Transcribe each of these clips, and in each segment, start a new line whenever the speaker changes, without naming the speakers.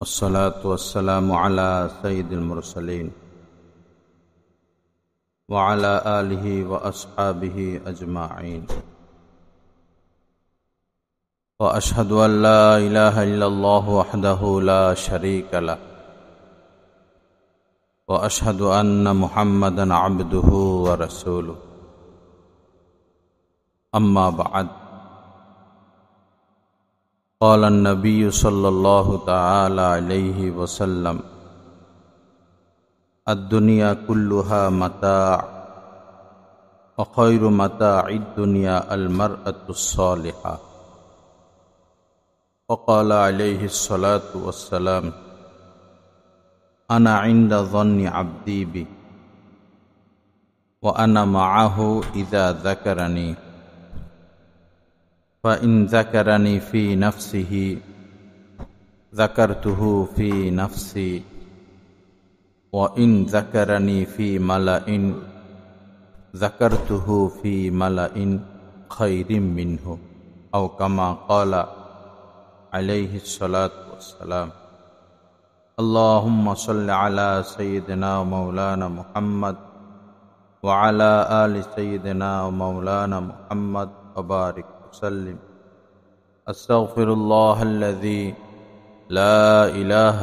والصلاة والسلام على سيد المرسلين وعلى آله وأصحابه أجمعين وأشهد أن لا إله إلا الله وحده لا شريك له وأشهد أن محمدا عبده ورسوله أما بعد قال النبي صلى الله تعالى عليه وسلم الدنيا كلها متاع وخير متاع الدنيا المرأة الصالحة وقال عليه الصلاة والسلام أنا عند ظن عبدي بي وأنا معه إذا ذكرني فإن ذكرني في نفسه ذكرته في نفسي وإن ذكرني في ملأ ذكرته في ملأ خير منه أو كما قال عليه الصلاة والسلام اللهم صل على سيدنا ومولانا محمد وعلى آل سيدنا ومولانا محمد وبارك وسلم أستغفر الله الذي لا إله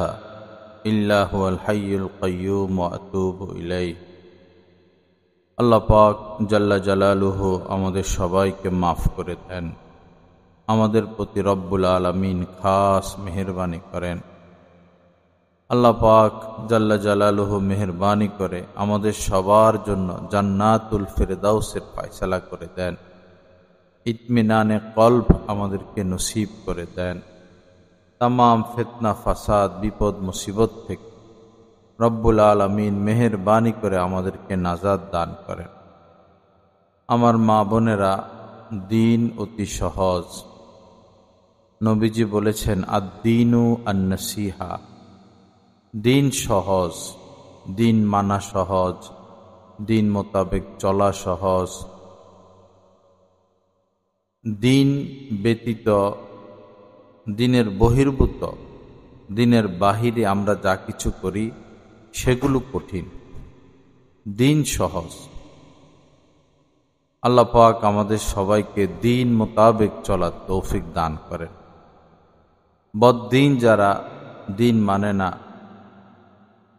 إلا هو الحي القيوم وأتوب إليه আল্লাহ পাক জাল্লা জালালুহু আমাদের সবাইকে মাফ করে দেন। আমাদের প্রতি রব্বুল আলামিন খাস মেহেরবানি করেন। আল্লাহ পাক জাল্লা জালালুহু মেহেরবানি করে আমাদের সবার জন্য জান্নাতুল ফিরদাউসের ফয়সালা করে দেন। ইতমিনানে কলব আমাদেরকে নসিব করে দেন। তামাম ফিতনা ফাসাদ বিপদ মুসিবত থেকে রব্বুল আলামিন মেহেরবানি করে আমাদেরকে নাজাত দান করেন। আমার মা বোনেরা, দিন অতি সহজ। নবীজি বলেছেন আদ-দীনু আন-নাসিহা, দিন সহজ, দিন মানা সহজ, দিন মোতাবেক চলা সহজ। দিন ব্যতীত, দিনের বহির্ভূত, দিনের বাহিরে আমরা যা কিছু করি সেগুলো কঠিন। দিন সহজ। আল্লাহ পাক আমাদের সবাইকে দিন মোতাবেক চলার তৌফিক দান করেন। বদ্দিন যারা, দিন মানে না,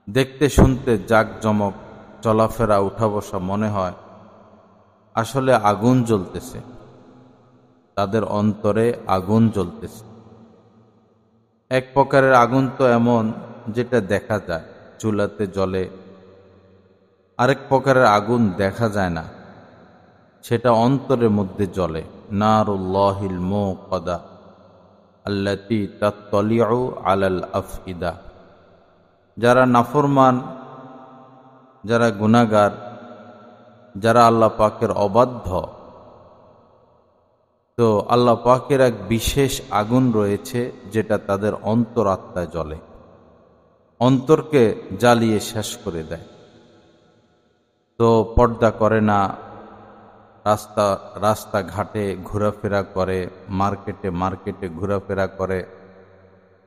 দেখতে শুনতে জাঁকজমক, চলাফেরা উঠা বসা মনে হয় আসলে আগুন জ্বলতেছে, তাদের অন্তরে আগুন জ্বলতেছে। এক প্রকারের আগুন তো এমন যেটা দেখা যায়, চুলাতে জ্বলে। আরেক প্রকারের আগুন দেখা যায় না, সেটা অন্তরের মধ্যে জ্বলে। নারুল্লাহিল মুকাদা আল্লাতী তাত্তালিউ আলাল আফইদা। যারা নাফরমান, যারা গুনাহগার, যারা আল্লাহ পাকের অবাধ্য, তো আল্লাহ পাকের এক বিশেষ আগুন রয়েছে যেটা তাদের অন্তরাত্মায় জ্বলে, অন্তরকে জ্বালিয়ে শেষ করে দেয়। তো পর্দা করে না, রাস্তাঘাটে ঘোরাফেরা করে, মার্কেটে ঘোরাফেরা করে,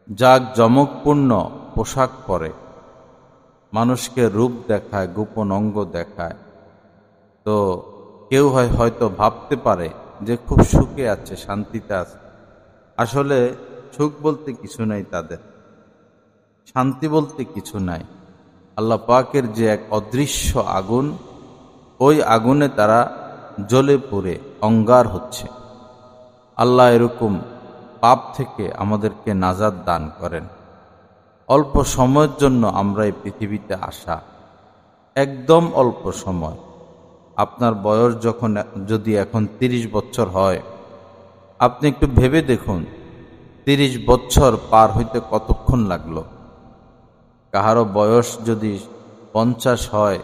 জাঁকজমকপূর্ণ পোশাক পরে, মানুষকে রূপ দেখায়, গোপন অঙ্গ দেখায়। তো কেউ হয়তো ভাবতে পারে যে খুব সুখে আছে, শান্তিতে আছে। আসলে সুখ বলতে কিছু নাই তাদের, শান্তি বলতে কিছু নাই। আল্লাহ পাকের যে এক অদৃশ্য আগুন, ওই আগুনে তারা জ্বলে পুড়ে অঙ্গার হচ্ছে। আল্লাহ এরকম পাপ থেকে আমাদেরকে নাজাত দান করেন। অল্প সময়ের জন্য আমরা এই পৃথিবীতে আসা, একদম অল্প সময়। আপনার বয়স যদি এখন 30 বছর হয়, আপনি একটু ভেবে দেখুন 30 বছর পার হইতে কতক্ষণ লাগলো। কাহারও বয়স যদি 50 হয়,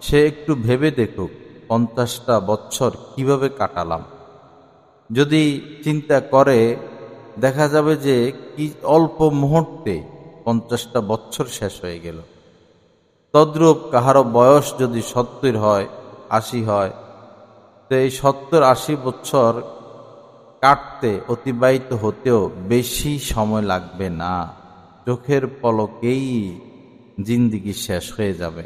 সে একটু ভেবে দেখুক 50টা বছর কিভাবে কাটালাম। যদি চিন্তা করে, দেখা যাবে যে কি অল্প মুহূর্তে 50টা বছর শেষ হয়ে গেল। তদ্রূপ কাহারও বয়স যদি 70 হয়, 80 হয়, তো এই 70-80 বছর কাটতে, অতিবাহিত হতেও বেশি সময় লাগবে না। চোখের পলকেই জিন্দিগি শেষ হয়ে যাবে।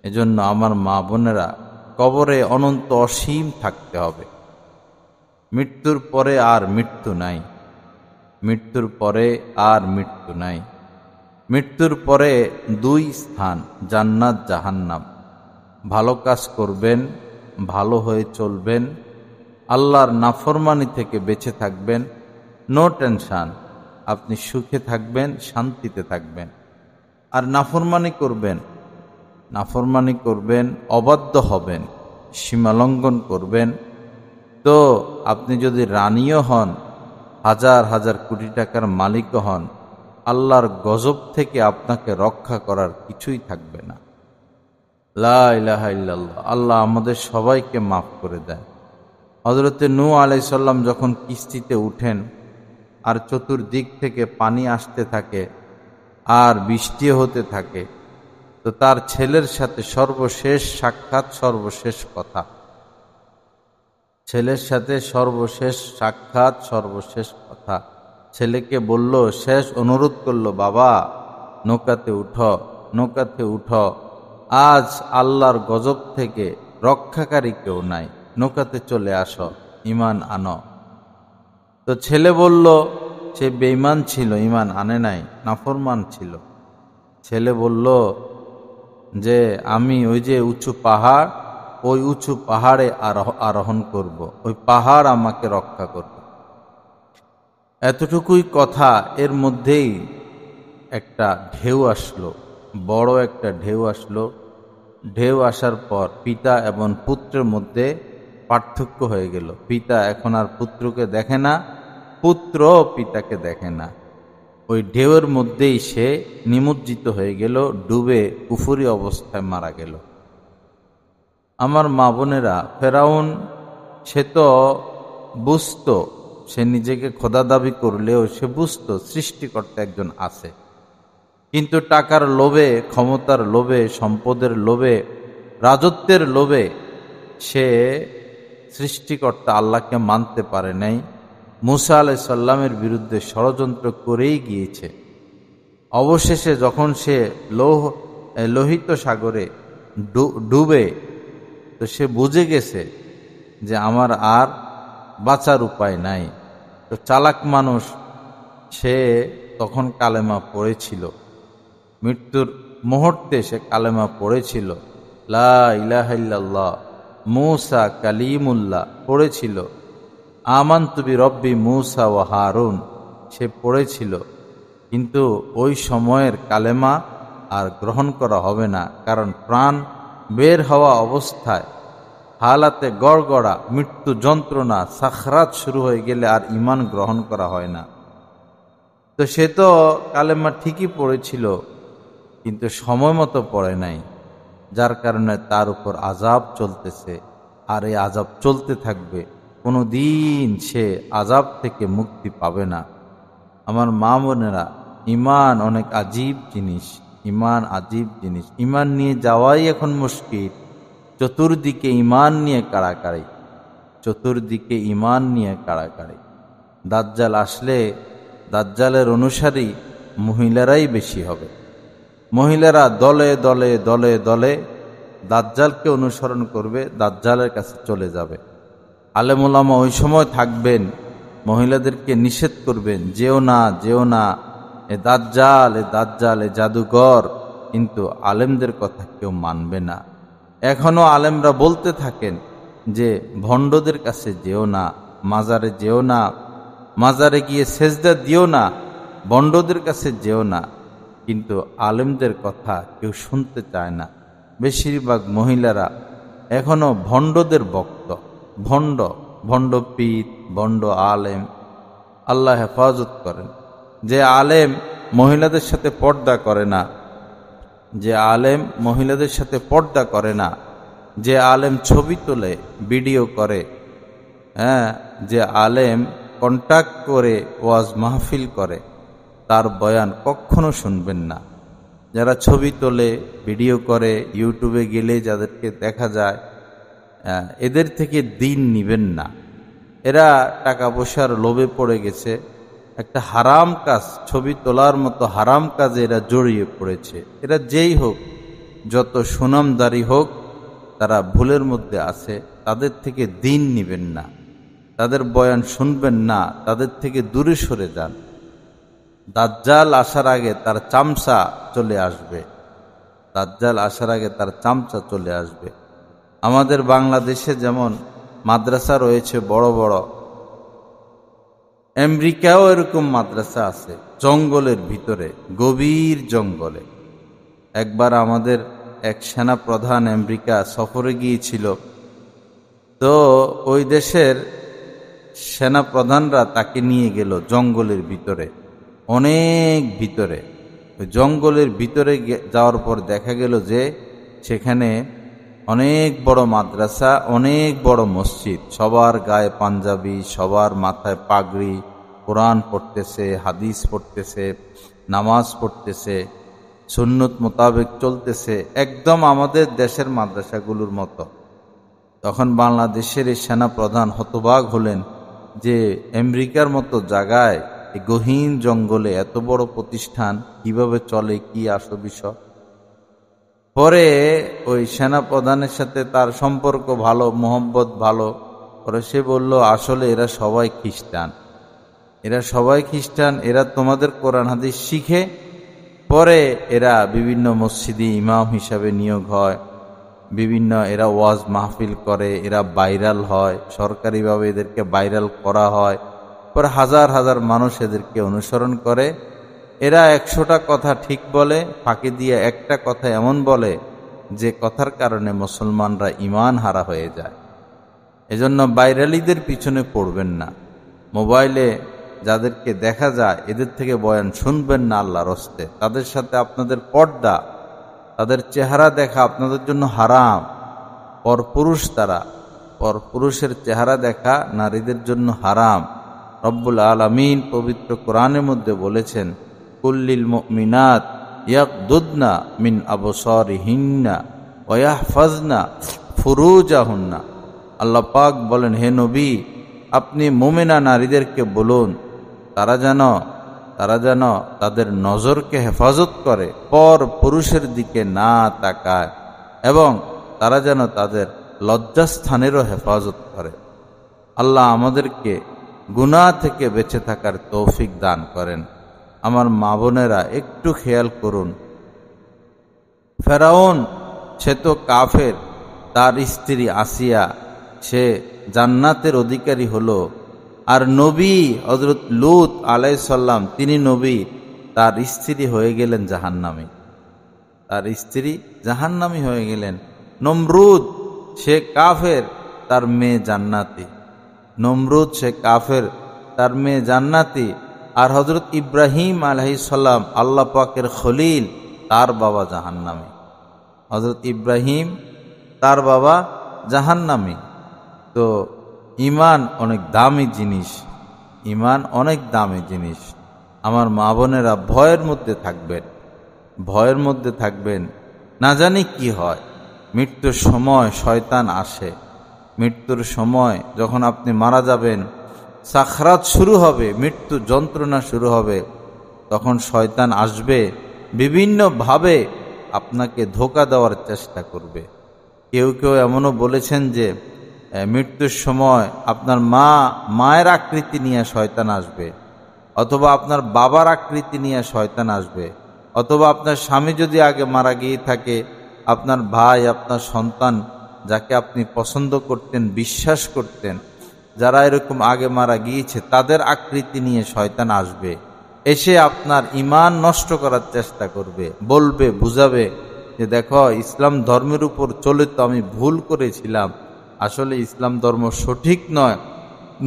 এজন্য আমার মা বোনেরা, কবরে অনন্ত অসীম থাকতে হবে। মৃত্যুর পরে আর মৃত্যু নাই, মৃত্যুর পরে আর মৃত্যু নাই। মৃত্যুর পরে দুই স্থান, জান্নাত জাহান্নাম। ভালো কাজ করবেন, ভালো হয়ে চলবেন, আল্লাহর নাফরমানি থেকে বেঁচে থাকবেন, নো টেনশন, আপনি সুখে থাকবেন, শান্তিতে থাকবেন। আর নাফরমানি করবেন, নাফরমানি করবেন, অবাধ্য হবেন, সীমালঙ্ঘন করবেন, তো আপনি যদি রানীও হন, হাজার হাজার কোটি টাকার মালিকও হন, আল্লাহর গজব থেকে আপনাকে রক্ষা করার কিছুই থাকবে না। লা ইলাহা ইল্লাল্লাহ। আল্লাহ আমাদের সবাইকে মাফ করে দেন। হযরতে নূহ আলাইহিস সালাম যখন কিস্তিতে উঠেন আর চতুর্দিক থেকে পানি আসতে থাকে আর বৃষ্টি হতে থাকে, তো তার ছেলের সাথে সর্বশেষ সাক্ষাৎ, সর্বশেষ কথা, ছেলের সাথে সর্বশেষ সাক্ষাৎ, সর্বশেষ কথা। ছেলেকে বলল, শেষ অনুরোধ করল, বাবা নৌকাতে উঠো, নৌকাতে উঠো, আজ আল্লাহর গজব থেকে রক্ষাকারী কেউ নাই, নৌকাতে চলে আসো, ঈমান আনো। তো ছেলে বলল, সে বেঈমান ছিল, ঈমান আনে নাই, নাফরমান ছিল। ছেলে বলল যে আমি ওই যে উঁচু পাহাড়, ওই উঁচু পাহাড়ে আরোহণ করব, ওই পাহাড় আমাকে রক্ষা করবে। এতটুকুই কথা। এর মধ্যেই একটা ঢেউ আসলো, বড় একটা ঢেউ আসলো। ঢেউ আসার পর পিতা এবং পুত্রের মধ্যে পার্থক্য হয়ে গেল। পিতা এখন আর পুত্রকে দেখে না, পুত্র পিতাকে দেখে না। ওই ঢেউয়ের মধ্যেই সে নিমজ্জিত হয়ে গেল, ডুবে কুফরি অবস্থায় মারা গেল। আমার মা বোনেরা, ফেরাউন সে তো বুঝত, সে নিজেকে খোদা দাবি করলেও সে বুঝত সৃষ্টিকর্তা একজন আছে, কিন্তু টাকার লোভে, ক্ষমতার লোভে, সম্পদের লোভে, রাজত্বের লোভে সে সৃষ্টিকর্তা আল্লাহকে মানতে পারে নাই। মুসা আলাইহিস সালামের বিরুদ্ধে ষড়যন্ত্র করেই গিয়েছে। অবশেষে যখন সে লোহিত সাগরে ডুবে, তো সে বুঝে গেছে যে আমার আর বাঁচার উপায় নাই। তো চালাক মানুষ, সে তখন কালেমা পড়েছিল, মৃত্যুর মুহূর্তে সে কালেমা পড়েছিল, লা ইলাহা ইল্লাল্লাহ মুসা কালিমুল্লাহ পড়েছিল, আমানতু বিরব্বি মুসা ওয়া হারুন সে পড়েছিল। কিন্তু ওই সময়ের কালেমা আর গ্রহণ করা হবে না, কারণ প্রাণ বের হওয়া অবস্থায়, হালাতে গড়গড়া, মৃত্যু যন্ত্রণা, সাখরাত শুরু হয়ে গেলে আর ঈমান গ্রহণ করা হয় না। তো সে তো কালেমা ঠিকই পড়েছিল, কিন্তু সময় মতো পড়ে নাই, যার কারণে তার উপর আযাব চলতেছে, আর এই আযাব চলতে থাকবে, কোনো দিন সে আযাব থেকে মুক্তি পাবে না। আমার মা বোনেরা, ঈমান অনেক আজীব জিনিস, ঈমান আজীব জিনিস। ঈমান নিয়ে যাওয়াই এখন মুশকিল। চতুর্দিকে ঈমান নিয়ে কাড়াকাড়ি, চতুর্দিকে ঈমান নিয়ে কাড়াকাড়ি। দাজ্জাল আসলে দাজ্জালের অনুসারী মহিলারাই বেশি হবে। মহিলারা দলে দলে দলে দলে দাজ্জালকে অনুসরণ করবে, দাজ্জালের কাছে চলে যাবে। আলেম ওলামা ওই সময় থাকবেন, মহিলাদেরকে নিষেধ করবেন, যেও না, যেও না, এ দাজ্জাল, এ দাজ্জাল, এ জাদুঘর। কিন্তু আলেমদের কথা কেউ মানবে না। এখনো আলেমরা বলতে থাকেন যে ভণ্ডদের কাছে যেও না, মাজারে যেও না, মাজারে গিয়ে সেজদা দিও না, ভণ্ডদের কাছে যেও না। কিন্তু আলেমদের কথা কেউ শুনতে চায় না। বেশিরভাগ মহিলারা এখনো ভণ্ডদের ভক্ত, ভণ্ড, ভণ্ড পীর, ভণ্ড আলেম। আল্লাহ হেফাজত করেন। যে আলেম মহিলাদের সাথে পর্দা করে না, যে আলেম মহিলাদের সাথে পর্দা করে না, যে আলেম ছবি তোলে, ভিডিও করে, যে আলেম কন্টাক্ট করে ওয়াজ মাহফিল করে, তার বয়ান কখনো শুনবেন না। যারা ছবি তোলে, ভিডিও করে, ইউটিউবে গেলে যাদেরকে দেখা যায়, এদের থেকে দিন নিবেন না। এরা টাকা পয়সার লোভে পড়ে গেছে, একটা হারাম কাজ, ছবি তোলার মতো হারাম কাজে এরা জড়িয়ে পড়েছে। এরা যেই হোক, যত সুনামদারি হোক, তারা ভুলের মধ্যে আছে। তাদের থেকে দিন নিবেন না, তাদের বয়ান শুনবেন না, তাদের থেকে দূরে সরে যান। দাজ্জাল আসার আগে তার চামচা চলে আসবে, দাজ্জাল আসার আগে তার চামচা চলে আসবে। আমাদের বাংলাদেশে যেমন মাদ্রাসা রয়েছে বড় বড়, আমেরিকাও এরকম মাদ্রাসা আছে জঙ্গলের ভিতরে, গভীর জঙ্গলে। একবার আমাদের এক সেনা প্রধান আমেরিকা সফরে গিয়েছিল, তো ওই দেশের সেনা প্রধানরা তাকে নিয়ে গেল জঙ্গলের ভিতরে, অনেক ভিতরে। ওই জঙ্গলের ভিতরে যাওয়ার পর দেখা গেল যে সেখানে অনেক বড় মাদ্রাসা, অনেক বড় মসজিদ, সবার গায়ে পাঞ্জাবি, সবার মাথায় পাগড়ি, কোরআন পড়তেছে, হাদিস পড়তেছে, নামাজ পড়তেছে, সুন্নত মোতাবেক চলতেছে, একদম আমাদের দেশের মাদ্রাসাগুলোর মতো। তখন বাংলাদেশের এই সেনা প্রধান হতবাক হলেন যে আমেরিকার মতো জায়গায়, এই গহীন জঙ্গলে এত বড় প্রতিষ্ঠান কিভাবে চলে, কি আসল বিষয়। পরে ওই সেনা প্রধানের সাথে তার সম্পর্ক ভালো, মোহব্বত ভালো। পরে সে বলল, আসলে এরা সবাই খ্রিস্টান, এরা সবাই খ্রিস্টান, এরা তোমাদের কোরআন হাদিস শিখে পরে এরা বিভিন্ন মসজিদে ইমাম হিসাবে নিয়োগ হয়, বিভিন্ন এরা ওয়াজ মাহফিল করে, এরা ভাইরাল হয়, সরকারিভাবে এদেরকে ভাইরাল করা হয়, পরে হাজার হাজার মানুষ এদেরকে অনুসরণ করে। এরা 100টা কথা ঠিক বলে, ফাঁকি দিয়ে একটা কথা এমন বলে যে কথার কারণে মুসলমানরা ঈমান হারা হয়ে যায়। এজন্য ভাইরালিদের পিছনে পড়বেন না। মোবাইলে যাদেরকে দেখা যায় এদের থেকে বয়ান শুনবেন না আল্লাহর হস্তে। তাদের সাথে আপনাদের পর্দা, তাদের চেহারা দেখা আপনাদের জন্য হারাম। পরপুরুষ তারা, পরপুরুষের চেহারা দেখা নারীদের জন্য হারাম। রব্বুল আলামিন পবিত্র কোরআনের মধ্যে বলেছেন, কুল্লিল মুমিনাত ইয়াগদুদনা মিন আবসারিহিন্না ওয়া ইয়াহফাজনা ফুরুজাহুন্না। আল্লাহ পাক বলেন, হে নবী, আপনি মুমিনা নারীদেরকে বলুন তারা যেন তাদের নজরকে হেফাজত করে, পর পুরুষের দিকে না তাকায়, এবং তারা যেন তাদের লজ্জাস্থানেরও হেফাজত করে। আল্লাহ আমাদেরকে গুনাহ থেকে বেঁচে থাকার তৌফিক দান করেন। আমার মা বোনেরা একটু খেয়াল করুন, ফেরাউন সে তো কাফের, তার স্ত্রী আসিয়া সে জান্নাতের অধিকারী হলো, আর নবী হযরত লূত আলাইহিস সালাম তিনি নবী, তার স্ত্রী হয়ে গেলেন জাহান্নামী, তার স্ত্রী জাহান্নামী হয়ে গেলেন। নমরুদ সে কাফের, তার মেয়ে জান্নাতি, নমরুদ সে কাফের, তার মেয়ে জান্নাতি। আর হযরত ইব্রাহিম আলাইহিস সালাম আল্লাহ পাকের খলিল, তার বাবা জাহান্নামী। হযরত ইব্রাহিম তার বাবা জাহান্নামী। তো ঈমান অনেক দামি জিনিস, ঈমান অনেক দামি জিনিস। আমার মা বোনেরা ভয়ের মধ্যে থাকবেন, ভয়ের মধ্যে থাকবেন। না জানি কি হয়, মৃত্যুর সময় শয়তান আসে, মৃত্যুর সময় যখন আপনি মারা যাবেন, সাখরাত শুরু হবে, মৃত্যু যন্ত্রণা শুরু হবে, তখন শয়তান আসবে, বিভিন্নভাবে আপনাকে ধোঁকা দেওয়ার চেষ্টা করবে। কেউ কেউ এমনও বলেছেন যে মৃত্যুর সময় আপনার মায়ের আকৃতি নিয়ে শয়তান আসবে, অথবা আপনার বাবার আকৃতি নিয়ে শয়তান আসবে, অথবা আপনার স্বামী যদি আগে মারা গিয়ে থাকে, আপনার ভাই, আপনার সন্তান, যাকে আপনি পছন্দ করতেন, বিশ্বাস করতেন, যারা এরকম আগে মারা গিয়েছে, তাদের আকৃতি নিয়ে শয়তান আসবে, এসে আপনার ঈমান নষ্ট করার চেষ্টা করবে, বলবে, বুঝাবে যে দেখো ইসলাম ধর্মের উপর চলে তো আমি ভুল করেছিলাম, আসলে ইসলাম ধর্ম সঠিক নয়,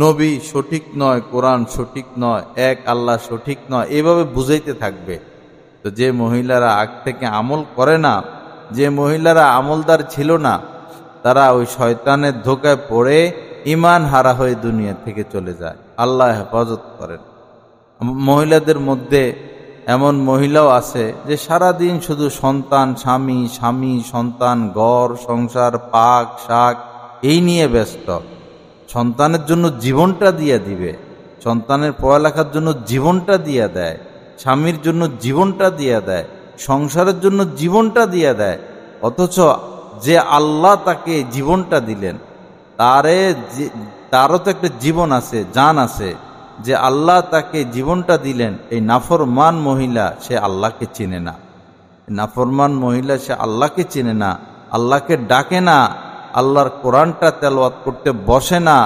নবী সঠিক নয়, কোরআন সঠিক নয়, এক আল্লাহ সঠিক নয়, এভাবে বুঝাইতে থাকবে। তো যে মহিলারা আগ থেকে আমল করে না, যে মহিলারা আমলদার ছিল না, তারা ওই শয়তানের ধোকায় পড়ে ঈমান হারা হয়ে দুনিয়া থেকে চলে যায়। আল্লাহ হেফাজত করেন। মহিলাদের মধ্যে এমন মহিলাও আছে যে সারাদিন শুধু সন্তান, স্বামী, স্বামী, সন্তান, ঘর সংসার, পাক শাক এই নিয়ে ব্যস্ত, সন্তানের জন্য জীবনটা দিয়ে দিবে, সন্তানের পড়ালেখার জন্য জীবনটা দিয়ে দেয়, স্বামীর জন্য জীবনটা দিয়ে দেয়, সংসারের জন্য জীবনটা দিয়ে দেয়। অথচ যে আল্লাহ তাকে জীবনটা দিলেন, তারও তো একটা জীবন আছে, জান আছে। যে আল্লাহ তাকে জীবনটা দিলেন, এই নাফরমান মহিলা সে আল্লাহকে চিনে না। নাফরমান মহিলা সে আল্লাহকে চিনে না, আল্লাহকে ডাকে না, আল্লাহর কোরআনটা তেলাওয়াত করতে বসে না,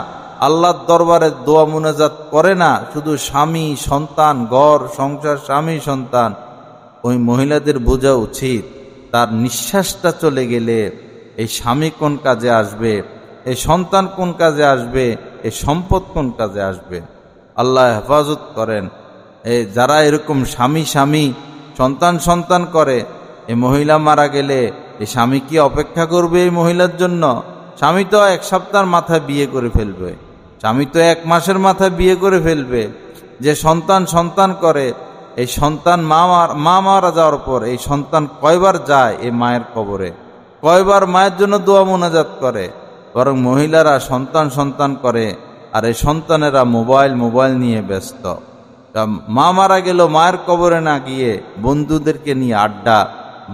আল্লাহর দরবারে দোয়া মুনাজাত করে না, শুধু স্বামী সন্তান, ঘর সংসার, স্বামী সন্তান। ওই মহিলাদের বোঝা উচিত তার নিঃশ্বাসটা চলে গেলে এই স্বামী কোন কাজে আসবে, এই সন্তান কোন কাজে আসবে, এই সম্পদ কোন কাজে আসবে। আল্লাহ হেফাজত করেন। যারা এরকম স্বামী স্বামী সন্তান সন্তান করে, এই মহিলা মারা গেলে এই স্বামী কি অপেক্ষা করবে এই মহিলার জন্য? স্বামী তো 1 সপ্তাহের মাথায় বিয়ে করে ফেলবে, স্বামী তো 1 মাসের মাথায় বিয়ে করে ফেলবে। যে সন্তান সন্তান করে, এই সন্তান মা মারা যাওয়ার পর এই সন্তান কয়বার যায় এই মায়ের কবরে, কয়বার মায়ের জন্য দোয়া মুনাজাত করে। বরং মহিলারা সন্তান সন্তান করে, আর এই সন্তানেরা মোবাইল নিয়ে ব্যস্ত। মা মারা গেল, মায়ের কবরে না গিয়ে বন্ধুদেরকে নিয়ে আড্ডা,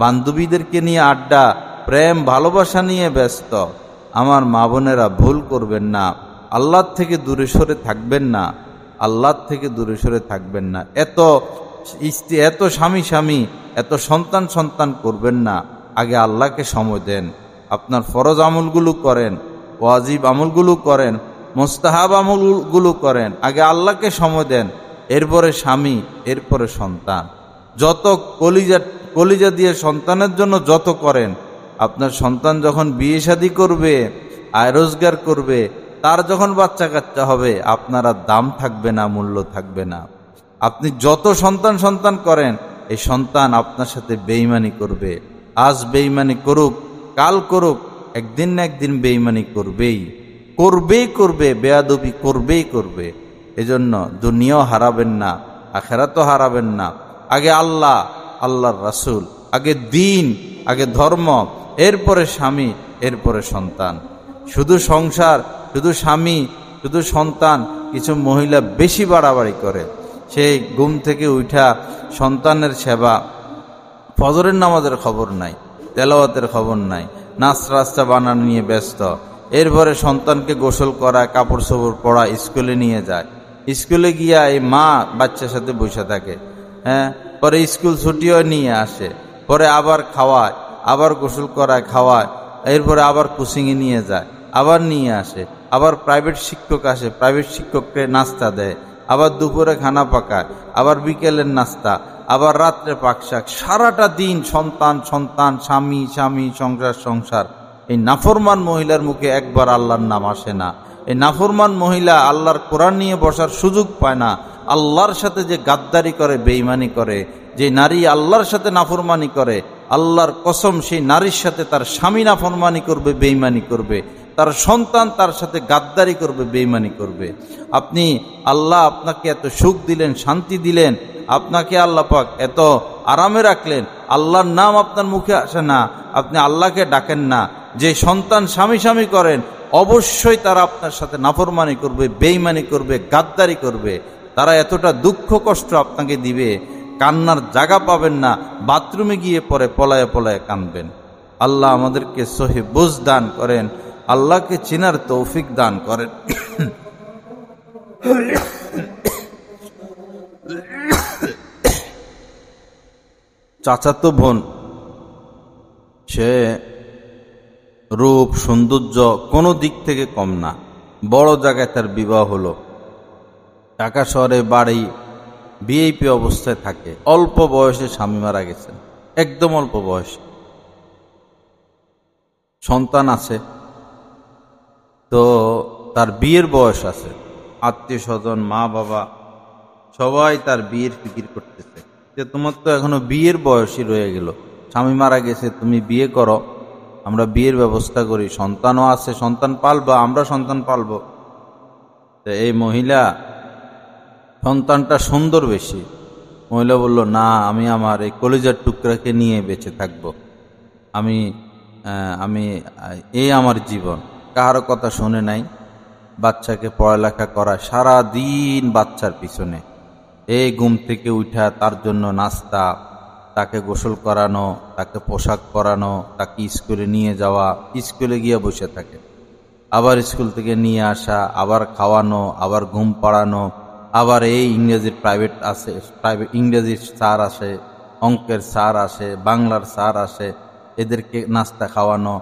বান্ধবীদেরকে নিয়ে আড্ডা, প্রেম ভালোবাসা নিয়ে ব্যস্ত। আমার মা বোনেরা ভুল করবেন না, আল্লাহর থেকে দূরে সরে থাকবেন না, আল্লাহর থেকে দূরে সরে থাকবেন না। এত স্বামী স্বামী, এত সন্তান সন্তান করবেন না। আগে আল্লাহকে সময় দেন, আপনার ফরজ আমলগুলো করেন, ওয়াজিব আমলগুলো করেন, মুস্তাহাব আমলগুলো করেন। আগে আল্লাহকে সময় দেন, এরপরে স্বামী, এরপরে সন্তান। যত কলিজা দিয়ে সন্তানের জন্য যত করেন, আপনার সন্তান যখন বিয়ে শাদী করবে, আয় রোজগার করবে, তার যখন বাচ্চা কাচ্চা হবে, আপনার আর দাম থাকবে না, মূল্য থাকবে না। আপনি যত সন্তান সন্তান করেন, এই সন্তান আপনার সাথে বেঈমানি করবে। আজ বেঈমানি করুক, কাল করুক, একদিন না একদিন বেঈমানি করবে, বেয়াদবি করবে। এজন্য দুনিয়াও হারাবেন না, আখিরাতও হারাবেন না। আগে আল্লাহ, আল্লাহর রাসূল, আগে দ্বীন, আগে ধর্ম, এরপরে স্বামী, এরপরে সন্তান। শুধু সংসার, শুধু স্বামী, শুধু সন্তান। কিছু মহিলা বেশি বাড়াবাড়ি করে, সেই ঘুম থেকে উঠা সন্তানের সেবা, ফজরের নামাজের খবর নাই, তেলাওয়াতের খবর নাই, নাচ রাস্তা বানানো নিয়ে ব্যস্ত। এরপরে সন্তানকে গোসল করা, কাপড় চোপড় পরা, স্কুলে নিয়ে যায়। স্কুলে গিয়া এই মা বাচ্চার সাথে বসে থাকে, পরে স্কুল ছুটিও নিয়ে আসে, পরে আবার খাওয়ায়, আবার গোসল করায়, খাওয়ায়, এরপরে আবার কোচিংয়ে নিয়ে যায়, আবার নিয়ে আসে, আবার প্রাইভেট শিক্ষক আসে, প্রাইভেট শিক্ষককে নাস্তা দেয়, আবার দুপুরে খানা পাকায়, আবার বিকেলের নাস্তা, আবার রাত্রে পাকশাক। সারাটা দিন সন্তান সন্তান, স্বামী স্বামী, সংসার সংসার। এই নাফরমান মহিলার মুখে একবার আল্লাহর নাম আসে না। এই নাফরমান মহিলা আল্লাহর কোরআন নিয়ে বসার সুযোগ পায় না। আল্লাহর সাথে যে গাদ্দারি করে, বেঈমানি করে, যে নারী আল্লাহর সাথে নাফরমানি করে, আল্লাহর কসম সেই নারীর সাথে তার স্বামী নাফরমানি করবে, বেঈমানি করবে, তার সন্তান তার সাথে গাদ্দারি করবে, বেঈমানি করবে। আল্লাহ আপনাকে এত সুখ দিলেন, শান্তি দিলেন, আপনাকে আল্লাহ পাক এত আরামে রাখলেন, আল্লাহর নাম আপনার মুখে আসে না, আপনি আল্লাহকে ডাকেন না। যে সন্তান স্বামী স্বামী করেন, অবশ্যই তারা আপনার সাথে নাফরমানি করবে, বেঈমানি করবে, গাদ্দারি করবে। তারা এতটা দুঃখ কষ্ট আপনাকে দিবে, কান্নার জায়গা পাবেন না, বাথরুমে গিয়ে পরে পলায়ে পলায়ে কাঁদবেন। আল্লাহ আমাদেরকে সহি বুঝ দান করেন, আল্লাহকে চিনার তৌফিক দান করেন। চাচাতো বোন, সে রূপ সৌন্দর্য কোনো দিক থেকে কম না, বড় জায়গায় তার বিবাহ হলো, ঢাকা শহরে বাড়ি, ভিআইপি অবস্থায় থাকে, অল্প বয়সে স্বামী মারা গেছেন, একদম অল্প বয়সে, সন্তান আছে, তো তার বিয়ের বয়স আছে, আত্মীয় স্বজন, মা বাবা সবাই তার বিয়ের ফিকির করতেছে যে তোমার তো এখনো বিয়ের বয়সই রয়ে গেল, স্বামী মারা গেছে, তুমি বিয়ে করো, আমরা বিয়ের ব্যবস্থা করি, সন্তানও আছে, সন্তান পালবা, আমরা সন্তান পালব। তো এই মহিলা, সন্তানটা সুন্দর বেশি, মহিলা বলল না, আমি আমার এই কলিজার টুকরাকে নিয়ে বেঁচে থাকবো, আমি এই আমার জীবন। কারো কথা শুনে নাই, বাচ্চাকে পড়ালেখা করা, সারা দিন বাচ্চার পিছনে, এই ঘুম থেকে উঠা তার জন্য নাস্তা, তাকে গোসল করানো, তাকে পোশাক পরানো, তাকে স্কুলে নিয়ে যাওয়া, স্কুলে গিয়ে বসে থাকে, আবার স্কুল থেকে নিয়ে আসা, আবার খাওয়ানো, আবার ঘুম পাড়ানো, আবার এই ইংরেজির প্রাইভেট আছে, প্রাইভেট ইংরেজির স্যার আসে, অঙ্কের স্যার আসে, বাংলার স্যার আসে, এদেরকে নাস্তা খাওয়ানো,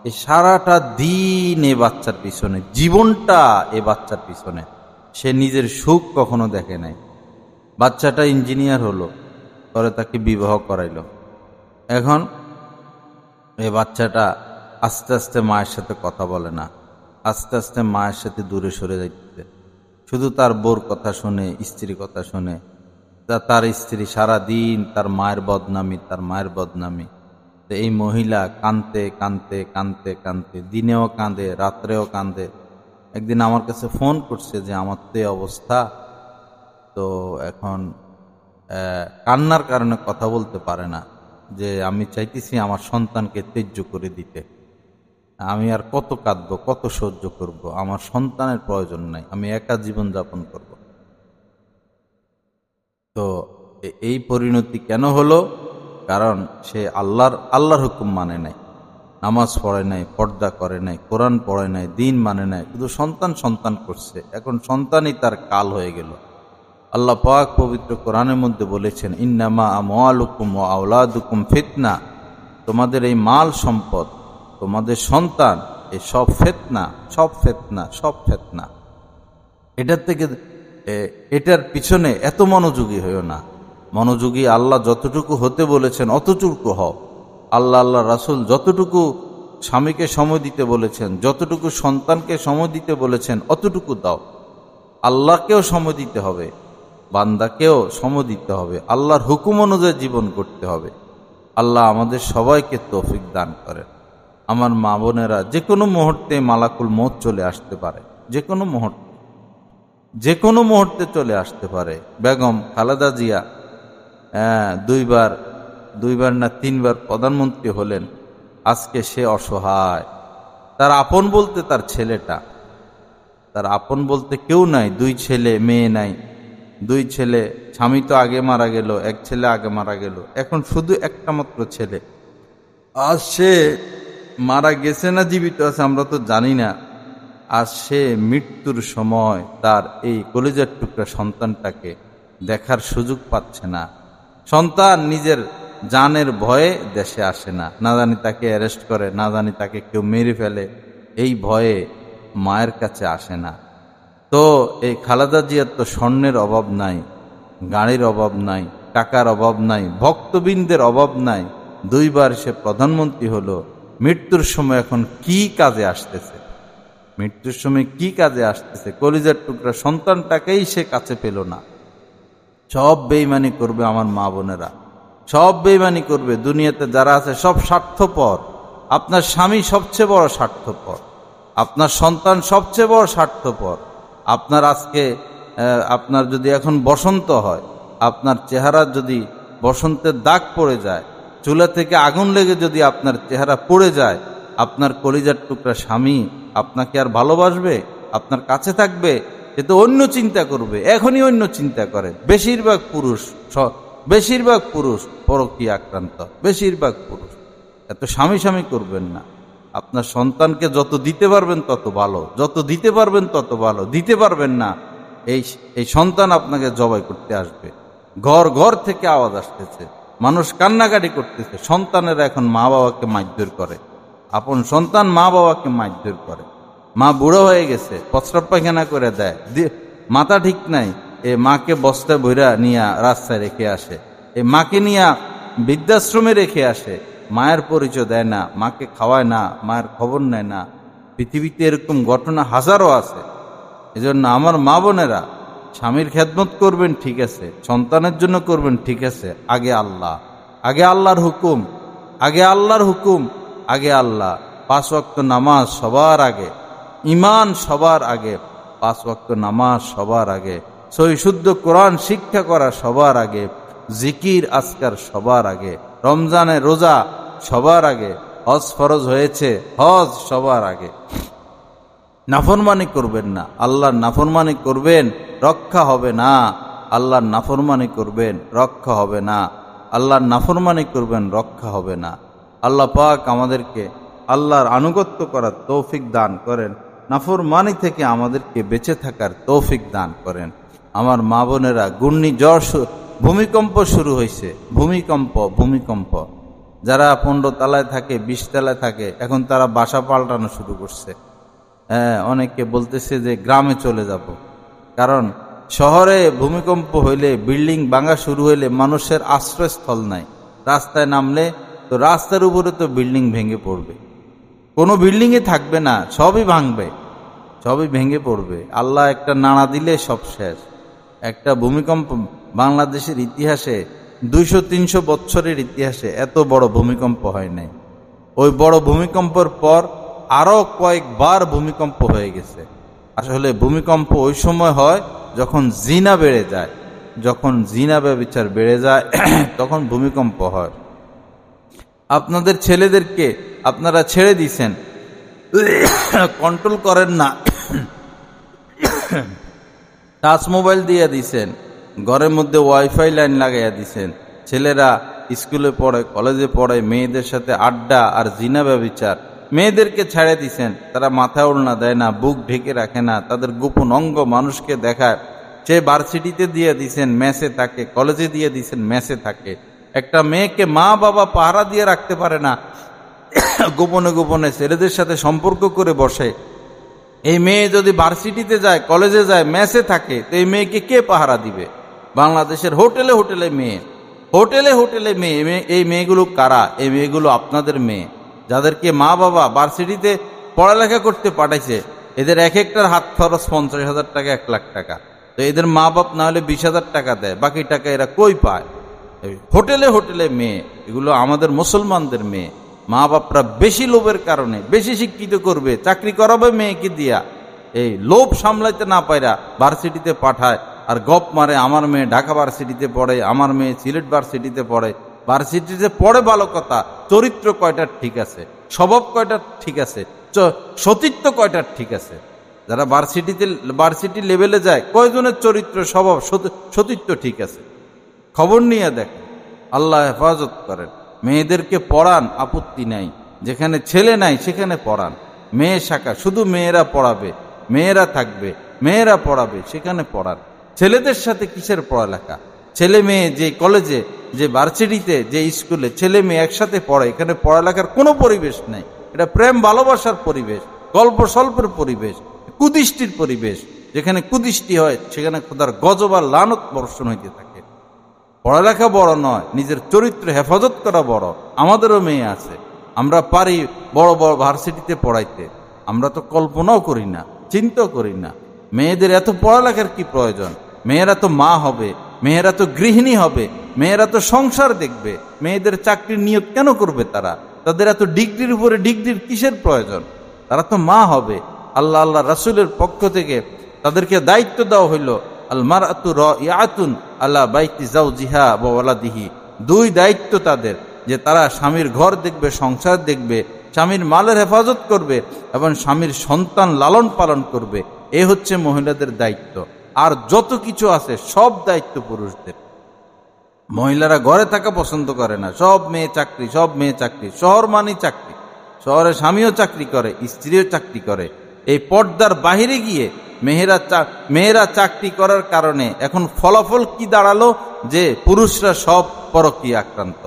এই সারাটা দিন এ বাচ্চার পিছনে, জীবনটা এ বাচ্চার পিছনে। সে নিজের সুখ কখনো দেখে নাই। বাচ্চাটা ইঞ্জিনিয়ার হলো, পরে তাকে বিবাহ করাইল। এখন এ বাচ্চাটা আস্তে আস্তে মায়ের সাথে কথা বলে না, আস্তে আস্তে মায়ের সাথে দূরে সরে যাইতেছে, শুধু তার বউর কথা শুনে, স্ত্রীর কথা শুনে। তার স্ত্রী সারা দিন তার মায়ের বদনামি, তার মায়ের বদনামি। এই মহিলা কাঁদতে কাঁদতে কাঁদতে কাঁদতে, দিনেও কাঁদে, রাত্রেও কাঁদে। একদিন আমার কাছে ফোন করছে যে আমার তো এই অবস্থা, তো এখন কান্নার কারণে কথা বলতে পারে না, যে আমি চাইতেছি আমার সন্তানকে ত্যায্য করে দিতে, আমি আর কত কাঁদবো, কত সহ্য করব, আমার সন্তানের প্রয়োজন নাই, আমি একা জীবন যাপন করব। তো এই পরিণতি কেন হলো? কারণ সে আল্লাহর হুকুম মানে নাই, নামাজ পড়ে নাই, পর্দা করে নাই, কোরআন পড়ে নাই, দিন মানে নাই, শুধু সন্তান করছে। এখন সন্তানই তার কাল হয়ে গেল। আল্লাহ পাক পবিত্র কোরআনের মধ্যে বলেছেন, ইন্নামা আমওয়ালুকুম ওয়া আওলাদুকুম ফিতনা, তোমাদের এই মাল সম্পদ, তোমাদের সন্তান, এই সব ফিতনা, সব ফিতনা, সব ফিতনা। এটার পিছনে এত মনোযোগী হইও না। মনোযোগী আল্লাহ যতটুকু হতে বলেছেন অতটুকু হও। আল্লাহ রাসূল যতটুকু স্বামীকে সময় দিতে বলেছেন, যতটুকু সন্তানকে সময় দিতে বলেছেন অতটুকু দাও। আল্লাহকেও সময় দিতে হবে, বান্দাকেও সময় দিতে হবে, আল্লাহর হুকুম অনুযায়ী জীবন করতে হবে। আল্লাহ আমাদের সবাইকে তৌফিক দান করেন। আমার মা বোনেরা, যে কোনো মুহূর্তে মালাকুল মউত চলে আসতে পারে, যে কোনো মুহূর্তে চলে আসতে পারে। বেগম খালেদা জিয়া দুইবার না তিনবার প্রধানমন্ত্রী হলেন, আজকে সে অসহায়। তার আপন বলতে তার ছেলেটা, তার আপন বলতে কেউ নাই, 2 ছেলে মেয়ে নাই, 2 ছেলে, স্বামী তো আগে মারা গেল, 1 ছেলে আগে মারা গেল, এখন শুধু একটা মাত্র ছেলে। আজ সে মারা গেছে না জীবিত আছে আমরা তো জানি না। আজ সে মৃত্যুর সময় তার এই কলিজার টুকরা সন্তানটাকে দেখার সুযোগ পাচ্ছে না। সন্তান নিজের জানের ভয়ে দেশে আসে না, না জানি তাকে অ্যারেস্ট করে, না জানি তাকে কেউ মেরে ফেলে, এই ভয়ে মায়ের কাছে আসে না। তো এই খালেদা জিয়ার তো স্বর্ণের অভাব নাই, গাড়ির অভাব নাই, টাকার অভাব নাই, ভক্তবৃন্দের অভাব নাই। 2 বার সে প্রধানমন্ত্রী হলো, মৃত্যুর সময় এখন কি কাজে আসতেছে? মৃত্যুর সময় কি কাজে আসতেছে? কলিজার টুকরা সন্তানটাকেই সে কাছে পেল না। সব বেঈমানি করবে আমার মা বোনেরা, সব বেঈমানি করবে। দুনিয়াতে যারা আছে সব স্বার্থপর। আপনার স্বামী সবচেয়ে বড় স্বার্থপর, আপনার সন্তান সবচেয়ে বড় স্বার্থপর। আপনার যদি এখন বসন্ত হয়, আপনার চেহারা যদি বসন্তের দাগ পড়ে যায়, চুলা থেকে আগুন লেগে যদি আপনার চেহারা পুড়ে যায়, আপনার কলিজার টুকরা স্বামী আপনাকে আর ভালোবাসবে? আপনার কাছে থাকবে? সে তো অন্য চিন্তা করবে, এখনই অন্য চিন্তা করে। বেশিরভাগ পুরুষ পরকীয়া আক্রান্ত, বেশিরভাগ পুরুষ। এত স্বামী করবেন না। আপনার সন্তানকে যত দিতে পারবেন তত ভালো, যত দিতে পারবেন তত ভালো। দিতে পারবেন না, এই সন্তান আপনাকে জবাই করতে আসবে। ঘর থেকে আওয়াজ আসতেছে, মানুষ কান্নাকাটি করতেছে। সন্তানেরা এখন মা বাবাকে মারধর করে, আপন সন্তান মা বাবাকে মারধর করে। মা বুড়ো হয়ে গেছে, প্রস্রাব পায়খানা করে দেয়, মাথা ঠিক নাই, এ মাকে বস্তা বইরা নিয়ে রাস্তায় রেখে আসে, এ মাকে নিয়ে বৃদ্ধাশ্রমে রেখে আসে। মায়ের পরিচয় দেয় না, মাকে খাওয়ায় না, মায়ের খবর নেয় না। পৃথিবীতে এরকম ঘটনা হাজারো আছে। এজন্য আমার মা বোনেরা, স্বামীর খেদমত করবেন ঠিক আছে, সন্তানের জন্য করবেন ঠিক আছে, আগে আল্লাহর হুকুম, আগে আল্লাহ। 5 ওয়াক্ত নামাজ সবার আগে, ঈমান সবার আগে, 5 ওয়াক্ত নামাজ সবার আগে, সহি শুদ্ধ কোরআন শিক্ষা করা সবার আগে, জিকির আজকার সবার আগে, রমজানের রোজা সবার আগে, হজ ফরজ হয়েছে, হজ সবার আগে। নাফরমানি করবেন না। আল্লাহর নাফরমানি করবেন, রক্ষা হবে না। আল্লাহর নাফরমানি করবেন, রক্ষা হবে না। আল্লাহর নাফরমানি করবেন, রক্ষা হবে না। আল্লাহ পাক আমাদেরকে আল্লাহর আনুগত্য করার তৌফিক দান করেন, নাফরমানি থেকে আমাদেরকে বেঁচে থাকার তৌফিক দান করেন। আমার মা বোনেরা, ঘূর্ণিঝড়, ভূমিকম্প শুরু হয়েছে। ভূমিকম্প যারা 15 তলায় থাকে, 20 তলায় থাকে, এখন তারা বাসা পাল্টানো শুরু করছে। অনেকে বলতেছে যে গ্রামে চলে যাব। কারণ শহরে ভূমিকম্প হইলে, বিল্ডিং ভাঙা শুরু হইলে মানুষের আশ্রয়স্থল নাই। রাস্তায় নামলে তো রাস্তার উপরে তো বিল্ডিং ভেঙে পড়বে, কোনো বিল্ডিংয়ে থাকবে না, সবই ভাঙবে, সবই ভেঙে পড়বে। আল্লাহ একটা নাড়া দিলে সব শেষ। একটা ভূমিকম্প, বাংলাদেশের ইতিহাসে 200-300 বছরের ইতিহাসে এত বড় ভূমিকম্প হয় নাই। ওই বড় ভূমিকম্পের পর আরো কয়েকবার ভূমিকম্প হয়ে গেছে। আসলে ভূমিকম্প ওই সময় হয় যখন জিনা বেড়ে যায়, যখন জিনা ব্যভিচার বেড়ে যায় তখন ভূমিকম্প হয়। আপনাদের ছেলেদেরকে আপনারা ছেড়ে দিছেন, কন্ট্রোল করেন না, টাচ মোবাইল দিয়ে দিছেন, ঘরের মধ্যে ওয়াইফাই লাইন লাগাইয়া দিছেন। ছেলেরা স্কুলে পড়ে, কলেজে পড়ে, মেয়েদের সাথে আড্ডা আর জিনা ব্যভিচার। মেয়েদেরকে ছেড়ে দিছেন, তারা মাথায় ওড়না দেয় না, বুক ঢেকে রাখে না, তাদের গোপন অঙ্গ মানুষকে দেখায়। সে ভার্সিটিতে দিয়ে দিছেন, মেসে থাকে, কলেজে দিয়ে দিছেন, মেসে থাকে। একটা মেয়েকে মা বাবা পাহারা দিয়ে রাখতে পারে না, গোপনে গোপনে ছেলেদের সাথে সম্পর্ক করে বসে। এই মেয়ে যদি ভার্সিটিতে যায়, কলেজে যায়, মেসে থাকে, তো এই মেয়েকে কে পাহারা দিবে? বাংলাদেশের হোটেলে হোটেলে মেয়ে, হোটেলে হোটেলে মেয়ে। এই মেয়েগুলো কারা? এই মেয়েগুলো আপনাদের মেয়ে, যাদেরকে মা বাবা ভার্সিটিতে পড়ালেখা করতে পাঠাইছে। এদের এক একটার হাত খরচ 50,000 টাকা, 1 লাখ টাকা। তো এদের মা বাপ না হলে 20,000 টাকা দেয়, বাকি টাকা এরা কই পায়? হোটেলে হোটেলে মেয়ে, এগুলো আমাদের মুসলমানদের মেয়ে। মা বাপরা বেশি লোভের কারণে বেশি শিক্ষিত করবে, চাকরি করাবে মেয়েকে দিয়া, এই লোভ সামলাইতে না পাইরা ভার্সিটিতে পাঠায় আর গপ মারে। আমার মেয়ে ঢাকা ভার্সিটিতে পড়ে, আমার মেয়ে সিলেট ভার্সিটিতে পড়ে। ভার্সিটিতে পড়ে ভালো কথা, চরিত্র কয়টার ঠিক আছে, স্বভাব কয়টার ঠিক আছে, সতীত্ব কয়টার ঠিক আছে? যারা ভার্সিটি লেভেলে যায়, কয়জনের চরিত্র, স্বভাব, সতীত্ব ঠিক আছে? খবর নিয়ে দেখেন। আল্লাহ হেফাজত করেন। মেয়েদেরকে পড়ান, আপত্তি নাই। যেখানে ছেলে নাই সেখানে পড়ান। মেয়ে শাখা, শুধু মেয়েরা পড়াবে, মেয়েরা থাকবে, মেয়েরা পড়াবে, সেখানে পড়ান। ছেলেদের সাথে কিসের পড়ালেখা? ছেলে মেয়ে যে কলেজে, যে ভার্সিটিতে, যে স্কুলে ছেলে মেয়ে একসাথে পড়ে, এখানে পড়ালেখার কোনো পরিবেশ নাই। এটা প্রেম ভালোবাসার পরিবেশ, গল্প স্বল্পের পরিবেশ, কুদৃষ্টির পরিবেশ। যেখানে কুদৃষ্টি হয় সেখানে খোদার গজব আর লানত বর্ষণ হইতে থাকে। পড়ালেখা বড় নয়, নিজের চরিত্র হেফাজত করা বড়। আমাদেরও মেয়ে আছে, আমরা পারি বড় বড় ভার্সিটিতে পড়াইতে। আমরা তো কল্পনাও করি না, চিন্তাও করি না। মেয়েদের এত পড়ালেখার কি প্রয়োজন? মেয়েরা তো মা হবে, মেয়েরা তো গৃহিণী হবে, মেয়েরা তো সংসার দেখবে। মেয়েদের চাকরির নিয়োগ কেন করবে তারা? তাদের এত ডিগ্রির উপরে ডিগ্রির কিসের প্রয়োজন? তারা তো মা হবে। আল্লাহ রাসূলের পক্ষ থেকে তাদেরকে দায়িত্ব দেওয়া হইল, আল মারআতু রাইয়াতুন আলা বাইতি যাওজিহা ওয়া ওয়ালাদিহি। 2 দায়িত্ব তাদের, যে তারা স্বামীর ঘর দেখবে, সংসার দেখবে, স্বামীর মালের হেফাজত করবে এবং স্বামীর সন্তান লালন পালন করবে। এ হচ্ছে মহিলাদের দায়িত্ব। আর যত কিছু আছে সব দায়িত্ব পুরুষদের। মহিলারা ঘরে থাকা পছন্দ করে না, সব মেয়ে চাকরি, সব মেয়ে চাকরি। শহর মানে চাকরি, শহরে স্বামীও চাকরি করে, স্ত্রীও চাকরি করে। এই পর্দার বাহিরে গিয়ে মেয়েরা চাকরি করার কারণে এখন ফলাফল কি দাঁড়ালো? যে পুরুষরা সব পরকীয়া আক্রান্ত।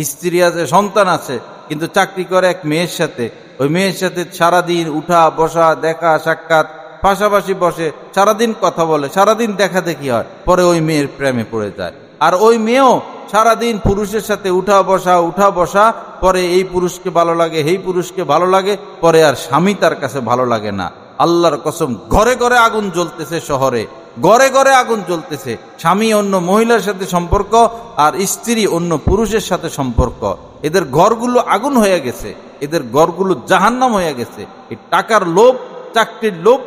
স্ত্রী আছে, সন্তান আছে, কিন্তু চাকরি করে এক মেয়ের সাথে। ওই মেয়ের সাথে সারাদিন উঠা বসা, দেখা সাক্ষাৎ, পাশাপাশি বসে সারাদিন কথা বলে, সারাদিন দেখা দেখি হয়, পরে ওই মেয়ের প্রেমে পড়ে যায়। আর ওই মেয়েও সারাদিন পুরুষের সাথে উঠা বসা, পরে এই পুরুষকে ভালো লাগে, এই পুরুষকে ভালো লাগে, পরে আর স্বামী তার কাছে ভালো লাগে না। আল্লাহর কসম, ঘরে ঘরে আগুন জ্বলতেছে, শহরে ঘরে ঘরে আগুন জ্বলতেছে। স্বামী অন্য মহিলার সাথে সম্পর্ক আর স্ত্রী অন্য পুরুষের সাথে সম্পর্ক। এদের ঘরগুলো আগুন হয়ে গেছে, এদের ঘরগুলো জাহান্নাম হয়ে গেছে। এই টাকার লোভ, চাকরির লোভ,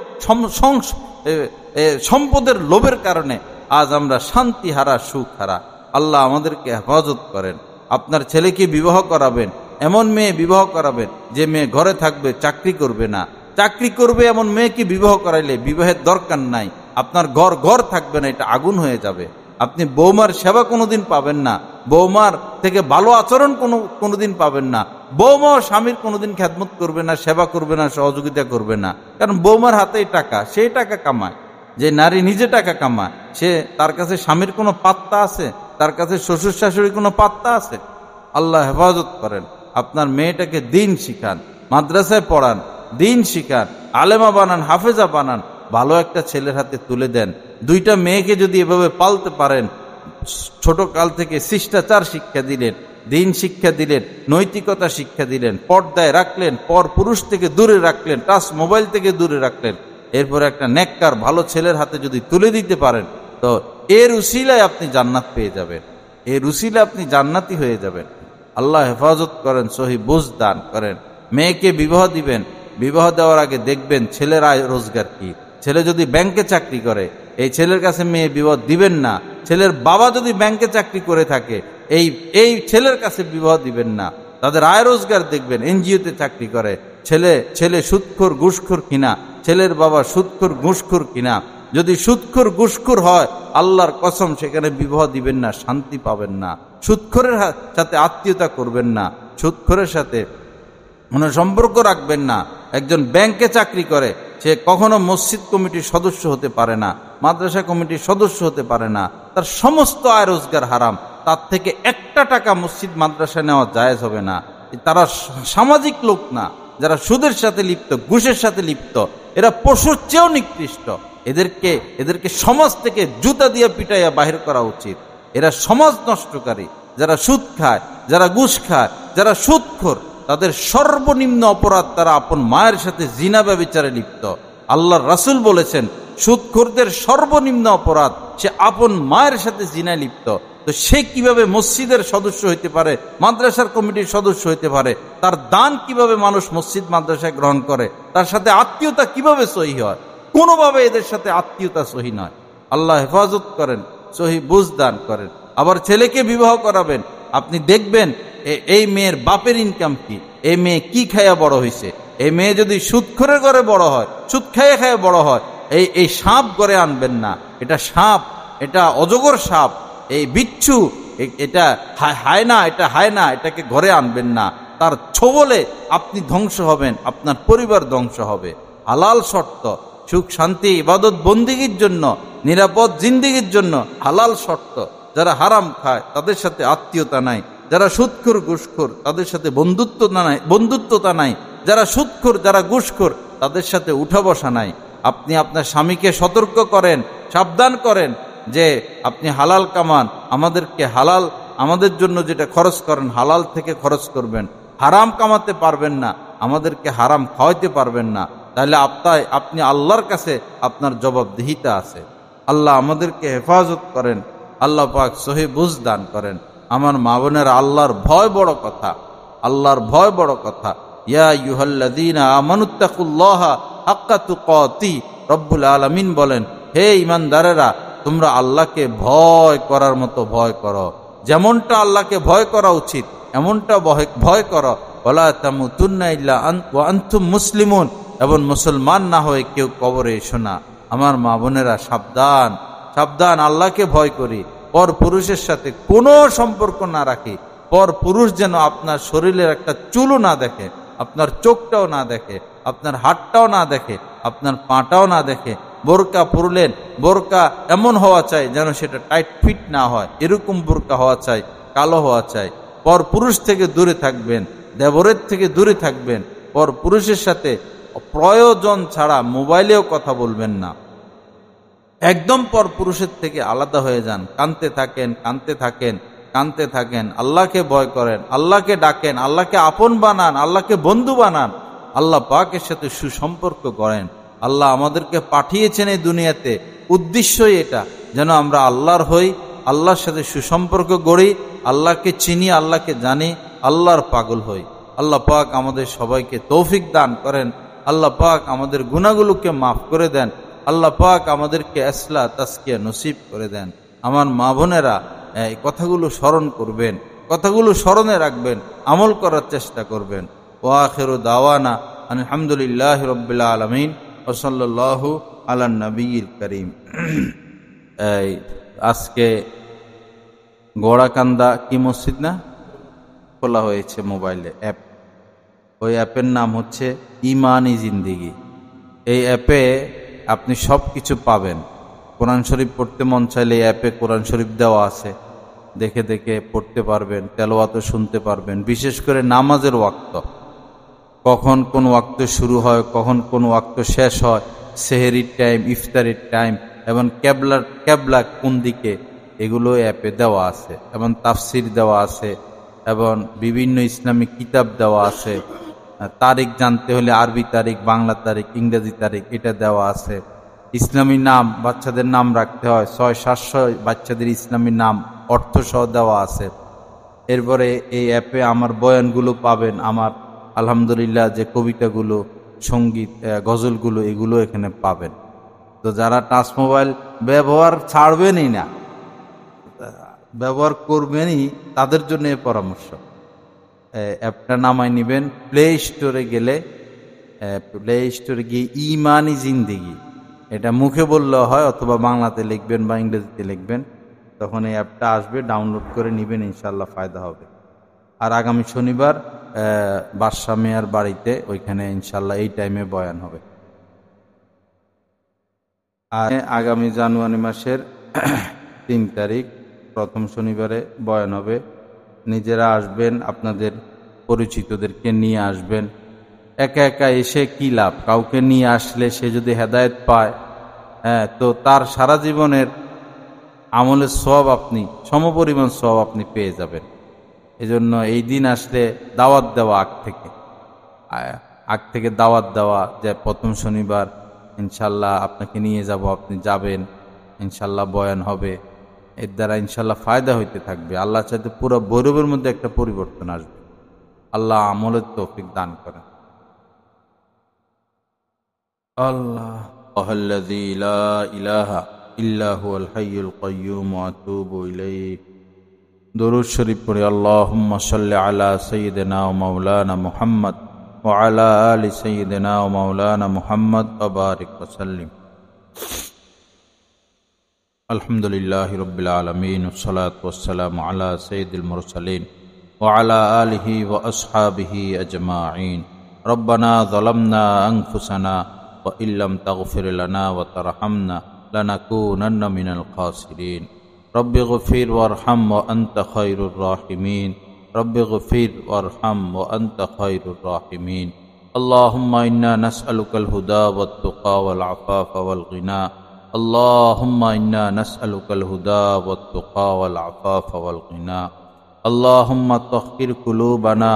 সম্পদের লোভের কারণে আজ আমরা শান্তি হারা, সুখ হারা। আল্লাহ আমাদেরকে হেফাজত করেন। আপনার ছেলেকে বিবাহ করাবেন, এমন মেয়ে বিবাহ করাবেন যে মেয়ে ঘরে থাকবে, চাকরি করবে না। চাকরি করবে এমন মেয়েকে বিবাহ করাইলে বিবাহের দরকার নাই, আপনার ঘর ঘর থাকবে না, এটা আগুন হয়ে যাবে। আপনি বৌমার সেবা কোনোদিন পাবেন না, বৌমার থেকে ভালো আচরণ কোনোদিন পাবেন না। বৌমাও স্বামীর কোনোদিন খেদমত করবে না, সেবা করবে না, সহযোগিতা করবে না। কারণ বৌমার হাতেই টাকা, সেই টাকা কামায়। যে নারী নিজে টাকা কামায়, সে তার কাছে স্বামীর কোনো পাত্তা আছে? তার কাছে শ্বশুর শাশুড়ি কোনো পাত্তা আছে? আল্লাহ হেফাজত করেন। আপনার মেয়েটাকে দিন শিখান, মাদ্রাসায় পড়ান, দিন শিখান, আলেমা বানান, হাফেজা বানান, ভালো একটা ছেলের হাতে তুলে দেন। দুইটা মেয়েকে যদি এভাবে পালতে পারেন, ছোট কাল থেকে শিষ্টাচার শিক্ষা দিলেন, দিন শিক্ষা দিলেন, নৈতিকতা শিক্ষা দিলেন, পর্দায় রাখলেন, পর পুরুষ থেকে দূরে রাখলেন, টাচ মোবাইল থেকে দূরে রাখলেন, এরপর একটা নেককার ভালো ছেলের হাতে যদি তুলে দিতে পারেন, তো এর উসিলায় আপনি জান্নাত পেয়ে যাবেন, এর উসিলায় আপনি জান্নাতি হয়ে যাবেন। আল্লাহ হেফাজত করেন, সহি বুঝ দান করেন। মেয়েকে বিবাহ দিবেন, বিবাহ দেওয়ার আগে দেখবেন ছেলের আয় রোজগার কি। ছেলে যদি ব্যাংকে চাকরি করে, এই ছেলের কাছে মেয়ে বিবাহ দিবেন না। ছেলের বাবা যদি ব্যাংকে চাকরি করে থাকে, এই ছেলের কাছে বিবাহ দিবেন না। তাদের আয় রোজগার দেখবেন। এনজিওতে চাকরি করে, ছেলে সুদখোর ঘুষখোর কিনা, ছেলের বাবা সুদখোর ঘুষখোর কিনা। যদি সুদখোর ঘুষখোর হয়, আল্লাহর কসম সেখানে বিবাহ দিবেন না, শান্তি পাবেন না। সুদখোরের সাথে আত্মীয়তা করবেন না, সুদখোরের সাথে কোনো সম্পর্ক রাখবেন না। একজন ব্যাংকে চাকরি করে, সে কখনো মসজিদ কমিটির সদস্য হতে পারে না, মাদ্রাসা কমিটির সদস্য হতে পারে না। তার সমস্ত আয় রোজগার হারাম। তার থেকে একটা টাকা মসজিদ মাদ্রাসা নেওয়া জায়েজ হবে না। তারা সামাজিক লোক না, যারা সুদের সাথে লিপ্ত, ঘুষের সাথে লিপ্ত, এরা পশুর চেয়েও নিকৃষ্ট। এদেরকে সমাজ থেকে জুতা দিয়ে পিটাইয়া বাহির করা উচিত। এরা সমাজ নষ্টকারী। যারা সুদ খায়, যারা ঘুষ খায়, যারা সুদখোর, তাদের সর্বনিম্ন অপরাধ, তারা আপন মায়ের সাথে জিনা ব্যভিচারে লিপ্ত। আল্লাহর রাসূল বলেছেন, সুদখোরদের সর্বনিম্ন অপরাধ, সে আপন মায়ের সাথে জিনায় লিপ্ত। তো সে কিভাবে মসজিদের সদস্য হইতে পারে, মাদ্রাসার কমিটির সদস্য হইতে পারে? তার দান কিভাবে মানুষ মসজিদ মাদ্রাসায় গ্রহণ করে? তার সাথে আত্মীয়তা কিভাবে সহি হয়? কোনোভাবে এদের সাথে আত্মীয়তা সহি নয়। আল্লাহ হেফাজত করেন, সহি বুঝ দান করেন। আবার ছেলেকে বিবাহ করাবেন, আপনি দেখবেন এই মেয়ের বাপের ইনকাম কি, এই মেয়ে কি খাইয়া বড় হয়েছে। এই মেয়ে যদি সুদখোরের ঘরে বড় হয়, সুদ খাইয়া খাইয়া বড় হয়, এই সাপ ঘরে আনবেন না। এটা সাপ, এটা অজগর সাপ, এই বিচ্ছু, এটা হায়না, এটা হায়না, এটাকে ঘরে আনবেন না। তার ছোবলে আপনি ধ্বংস হবেন, আপনার পরিবার ধ্বংস হবে। হালাল শর্ত, সুখ শান্তি ইবাদত বন্দিগির জন্য, নিরাপদ জিন্দিগির জন্য হালাল শর্ত। যারা হারাম খায় তাদের সাথে আত্মীয়তা নাই, যারা সুদখোর ঘুষখোর তাদের সাথে বন্ধুত্বতা নাই, যারা সুদখোর, যারা ঘুষখোর, তাদের সাথে উঠা বসা নাই। আপনি আপনার স্বামীকে সতর্ক করেন, সাবধান করেন যে আপনি হালাল কামান, আমাদেরকে হালাল, আমাদের জন্য যেটা খরচ করেন হালাল থেকে খরচ করবেন। হারাম কামাতে পারবেন না, আমাদেরকে হারাম খাওয়াইতে পারবেন না। তাহলে আপনি আল্লাহর কাছে আপনার জবাবদিহিতা আছে। আল্লাহ আমাদেরকে হেফাজত করেন। আল্লাহ পাক সহি বুঝ দান করেন। আমার মা বোনের, আল্লাহর ভয় বড় কথা, আল্লাহর ভয় বড় কথা। ইয়া আইয়ুহাল্লাযীনা আমানুত্তাকুল্লাহা হাক্কা তুকাতি, রব্বুল আলামিন বলেন, হে ঈমানদারেরা, তোমরা আল্লাহকে ভয় করার মতো ভয় করো। যেমনটা আল্লাহকে ভয় করা উচিত এমনটা ভয় করো। ওয়ালা তামুতুন্না ইল্লা ওয়া আনতুম মুসলিমুন, এবং মুসলমান না হয়ে কেউ কবরে এসো না। আমার মা বোনেরা, সাবধান, সাবধান। আল্লাহকে ভয় করি, পর পুরুষের সাথে কোনো সম্পর্ক না রাখি। পর পুরুষ যেন আপনার শরীরের একটা চুলও না দেখে, আপনার চোখটাও না দেখে, আপনার হাতটাও না দেখে, আপনার পাটাও না দেখে। বোরকা পরলেন, বোরকা এমন হওয়া চাই যেন সেটা টাইট ফিট না হয়, এরকম বোরকা হওয়া চাই, কালো হওয়া চাই। পর পুরুষ থেকে দূরে থাকবেন, দেবরের থেকে দূরে থাকবেন। পর পুরুষের সাথে প্রয়োজন ছাড়া মোবাইলেও কথা বলবেন না। একদম পর পুরুষের থেকে আলাদা হয়ে যান। কানতে থাকেন, কানতে থাকেন, কানতে থাকেন। আল্লাহকে ভয় করেন, আল্লাহকে ডাকেন, আল্লাহকে আপন বানান, আল্লাহকে বন্ধু বানান। আল্লাহ পাকের সাথে সুসম্পর্ক করেন। আল্লাহ আমাদেরকে পাঠিয়েছেন এই দুনিয়াতে, উদ্দেশ্যই এটা, যেন আমরা আল্লাহর হই, আল্লাহর সাথে সুসম্পর্ক গড়ি, আল্লাহকে চিনি, আল্লাহকে জানি, আল্লাহর পাগল হই। আল্লাহ পাক আমাদের সবাইকে তৌফিক দান করেন। আল্লাহ পাক আমাদের গুনাহগুলোকে মাফ করে দেন। আল্লাহ পাক আমাদেরকে ইসলাহ তাসকিয়া নসিব করে দেন। আমার মা বোনেরা, এই কথাগুলো স্মরণ করবেন, কথাগুলো স্মরণে রাখবেন, আমল করার চেষ্টা করবেন। ওয়া আখিরু দাওয়ানা আলহামদুলিল্লাহি রাব্বিল আলামিন ওয়া সাল্লাল্লাহু আলা নবিয়িল কারীম। আজকে গোড়াকান্দা কি মসজিদ না খোলা হয়েছে মোবাইলে অ্যাপ। ওই অ্যাপের নাম হচ্ছে ইমানি জিন্দিগি। এই অ্যাপে আপনি সব কিছু পাবেন। কোরআন শরীফ পড়তে মন চাইলে এই অ্যাপে কোরআন শরীফ দেওয়া আছে, দেখে দেখে পড়তে পারবেন, তেলাওয়াতও শুনতে পারবেন। বিশেষ করে নামাজের ওয়াক্ত, কখন কোন ওয়াক্ত শুরু হয়, কখন কোন ওয়াক্ত শেষ হয়, সেহরির টাইম, ইফতারির টাইম, এবং ক্যাবলা কোন দিকে, এগুলো অ্যাপে দেওয়া আছে। এবং তাফসির দেওয়া আছে, এবং বিভিন্ন ইসলামিক কিতাব দেওয়া আছে। তারিখ জানতে হলে আরবি তারিখ, বাংলা তারিখ, ইংরেজি তারিখ, এটা দেওয়া আছে। ইসলামী নাম, বাচ্চাদের নাম রাখতে হয়, 600-700 বাচ্চাদের ইসলামী নাম অর্থসহ দেওয়া আছে। এরপরে এই অ্যাপে আমার বয়ানগুলো পাবেন, আমার আলহামদুলিল্লাহ যে কবিতাগুলো, সঙ্গীত, গজলগুলো, এগুলো এখানে পাবেন। তো যারা টাচ মোবাইল ব্যবহার ছাড়বেনই না, ব্যবহার করবেনই, তাদের জন্য এই পরামর্শ। অ্যাপটা নামাই নেবেন, প্লে স্টোরে গেলে, প্লে স্টোরে গিয়ে ইমানি জিন্দিগি এটা মুখে বললেও হয়, অথবা বাংলাতে লিখবেন বা ইংরেজিতে লিখবেন, তখন এই অ্যাপটা আসবে, ডাউনলোড করে নেবেন, ইনশাল্লাহ ফায়দা হবে। আর আগামী শনিবার বাদশা মিয়ার বাড়িতে, ওইখানে ইনশাল্লাহ এই টাইমে বয়ান হবে। আর আগামী জানুয়ারি মাসের 3 তারিখ প্রথম শনিবারে বয়ান হবে। নিজেরা আসবেন, আপনাদের পরিচিতদেরকে নিয়ে আসবেন। একা একা এসে কি লাভ? কাউকে নিয়ে আসলে সে যদি হেদায়েত পায়, তো তার সারা জীবনের আমলের সওয়াব আপনি, সমপরিমাণ সওয়াব আপনি পেয়ে যাবেন। এজন্য এই দিন আসলে দাওয়াত দেওয়া, আগ থেকে দাওয়াত দেওয়া, যে প্রথম শনিবার ইনশাল্লাহ আপনাকে নিয়ে যাব, আপনি যাবেন, ইনশাল্লাহ বয়ান হবে। এর দ্বারা ইনশাল্লাহ ফায়দা হইতে থাকবে। আল্লাহ চাইতে পুরো ভৈরবের মধ্যে একটা পরিবর্তন আসবে। আল্লাহ আমলের তৌফিক দান করেন। আল্লাহুল্লাযী লা ইলাহা ইল্লা হুয়াল হাইয়ুল কাইয়্যুম ওয়া আতুবু ইলাইহি। দুরূদ শরীফ পড়ি। আল্লাহুম্মা সাল্লি আলা সাইয়্যিদিনা ওয়া মাওলানা মুহাম্মদ ওয়া আলা আলি সাইয়্যিদিনা ওয়া মাওলানা মুহাম্মদ ওয়া বারিক ওয়া সাল্লিম। আলহামদুলিল্লাহি রাব্বিল আলামিন ওয়াস সালাতু ওয়াস সালামু আলা সাইয়্যিদিল মুরসালিন ওয়া আলা আলিহি ওয়া আসহাবিহি আজমাইন। রব্বানা যালামনা আনফুসানা ওয়া ইল্লাম তাগফির লানা ওয়া তারহামনা লানাকুনান্না মিনাল খাসিরিন। রব্বিগফির ওয়ারহাম ওয়া আনতা খায়রুর রাহিমিন। রব্বিগফির ওয়ারহাম ওয়া আনতা খায়রুর রাহিমিন। আল্লাহুম্মা ইন্না নাসআলুকাল হুদা ওয়াত তুকা ওয়াল আফাফা ওয়াল গিনা। আল্লাহুম্মা ইন্না নাসআলুকাল হুদা ওয়াত তুকা ওয়াল আফাফা ওয়াল গিনা। আল্লাহুম্মা তাহহির কুলুবানা।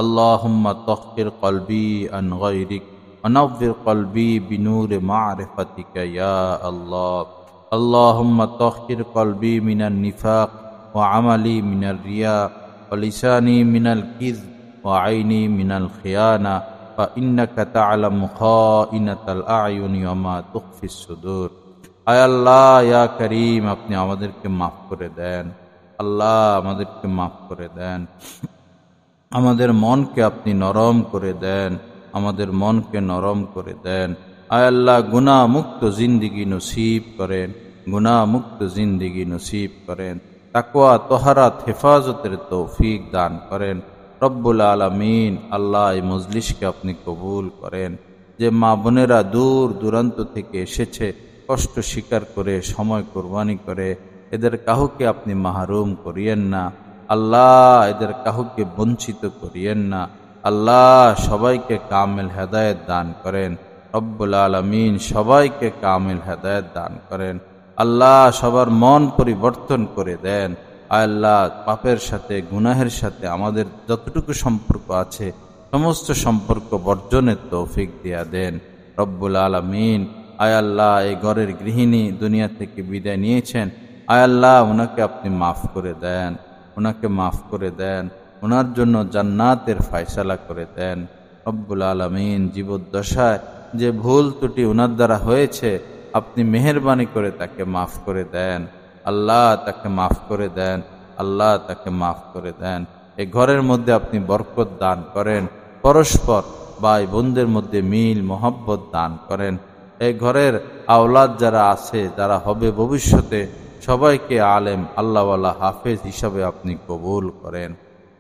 আল্লাহুম্মা তাহহির কলবি আন গায়রিক ওয়া নাওয়ির কলবি বিনূরি মা'রিফাতিকা ইয়া আল্লাহ। আল্লাহুম্মা তাহহির কলবি মিনান নিফাক ওয়া আমালি মিনার রিয়া ওয়া লিসানি মিনাল কিযব ওয়া আইনি মিনাল খিয়ানা ফা ইন্নাকা তা'লামু খাইনাতাল আ'য়ুনি ওয়া মা তুখফিস সুদূর। আয় আল্লাহ, ইয়া করিম, আপনি আমাদেরকে মাফ করে দেন। আল্লাহ, আমাদেরকে মাফ করে দেন। আমাদের মনকে আপনি নরম করে দেন, আমাদের মনকে নরম করে দেন। আয় আল্লাহ, গুনাহ মুক্ত জিন্দেগি নসিব করেন, গুনাহ মুক্ত জিন্দেগি নসিব করেন। তাকওয়া, তহারাত, হেফাজতের তৌফিক দান করেন রব্বুল আলামিন। আল্লাহ, এই মজলিসকে আপনি কবুল করেন। যে মা বোনেরা দূর দূরান্ত থেকে এসেছে, কষ্ট স্বীকার করে, সময় কোরবানি করে, এদের কাহুকে আপনি মাহরুম করিয়েন না। আল্লাহ, এদের কাহুকে বঞ্চিত করিয়েন না। আল্লাহ, সবাইকে কামিল হেদায়েত দান করেন রব্বুল আলামিন। সবাইকে কামিল হেদায়েত দান করেন। আল্লাহ, সবার মন পরিবর্তন করে দেন। আল্লাহ, পাপের সাথে, গুনাহের সাথে আমাদের যতটুকু সম্পর্ক আছে, সমস্ত সম্পর্ক বর্জনের তৌফিক দিয়া দেন রব্বুল আলামিন। আয় আল্লাহ, এই ঘরের গৃহিণী দুনিয়া থেকে বিদায় নিয়েছেন, আয় আল্লাহ, ওনাকে আপনি মাফ করে দেন, ওনাকে মাফ করে দেন, ওনার জন্য জান্নাতের ফয়সালা করে দেন রব্বুল আলামিন। জীবদ্দশায় যে ভুল ত্রুটি ওনার দ্বারা হয়েছে, আপনি মেহেরবানি করে তাকে মাফ করে দেন। আল্লাহ, তাকে মাফ করে দেন। আল্লাহ, তাকে মাফ করে দেন। এই ঘরের মধ্যে আপনি বরকত দান করেন। পরস্পর ভাই বোনদের মধ্যে মিল মোহাব্বত দান করেন। এই ঘরের আওলাদ যারা আছে, যারা হবে ভবিষ্যতে, সবাইকে আলেম আল্লাহওয়ালা হাফেজ হিসাবে আপনি কবুল করেন।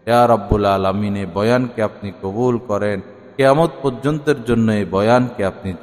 ইয়া রাব্বুল আলামিন, এই বয়ানকে আপনি কবুল করেন। কিয়ামত পর্যন্তের জন্য এই বয়ানকে আপনি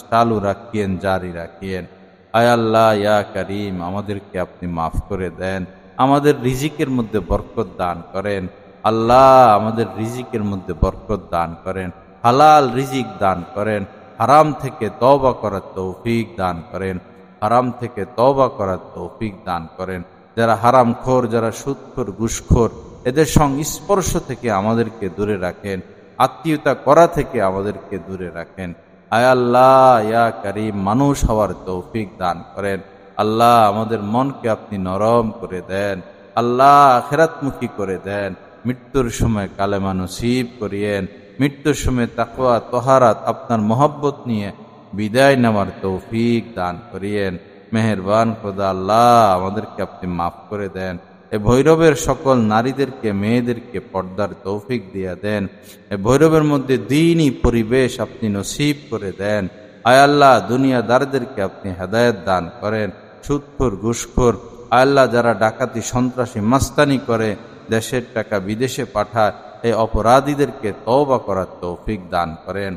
চালু রাখিয়েন, জারি রাখিয়েন। আয় আল্লাহ, ইয়া করিম, আমাদেরকে আপনি মাফ করে দেন। আমাদের রিজিকের মধ্যে বরকত দান করেন। আল্লাহ, আমাদের রিজিকের মধ্যে বরকত দান করেন। হালাল রিজিক দান করেন। হারাম থেকে তওবা করার তৌফিক দান করেন। হারাম থেকে তওবা করার তৌফিক দান করেন। যারা হারামখোর, যারা সুদখোর, ঘুষখোর, এদের সংস্পর্শ থেকে আমাদেরকে দূরে রাখেন। আত্মীয়তা করা থেকে আমাদেরকে দূরে রাখেন। আয় আল্লাহ, ইয়া করিম, মানুষ হওয়ার তৌফিক দান করেন। আল্লাহ, আমাদের মনকে আপনি নরম করে দেন। আল্লাহ, আখিরাতমুখী করে দেন। মৃত্যুর সময় কালেমা নসিব করিয়েন। মৃত্যুর সময় তাকওয়া, তহারাত, আপনার মহব্বত নিয়ে বিদায় নেওয়ার তৌফিক দান করিয়েন। মেহেরবান খোদা আল্লাহ, আমাদেরকে আপনি মাফ করে দেন। এ ভৈরবের সকল নারীদেরকে, মেয়েদেরকে পর্দার তৌফিক দিয়ে দেন। এ ভৈরবের মধ্যে দ্বীনি পরিবেশ আপনি নসিব করে দেন। আয় আল্লাহ, দুনিয়াদারদেরকে আপনি হেদায়েত দান করেন। সুদখোর, ঘুষখোর, আয় আল্লাহ, যারা ডাকাতি, সন্ত্রাসী, মাস্তানি করে, দেশের টাকা বিদেশে পাঠায়, এই অপরাধীদেরকে তওবা করার তৌফিক দান করেন।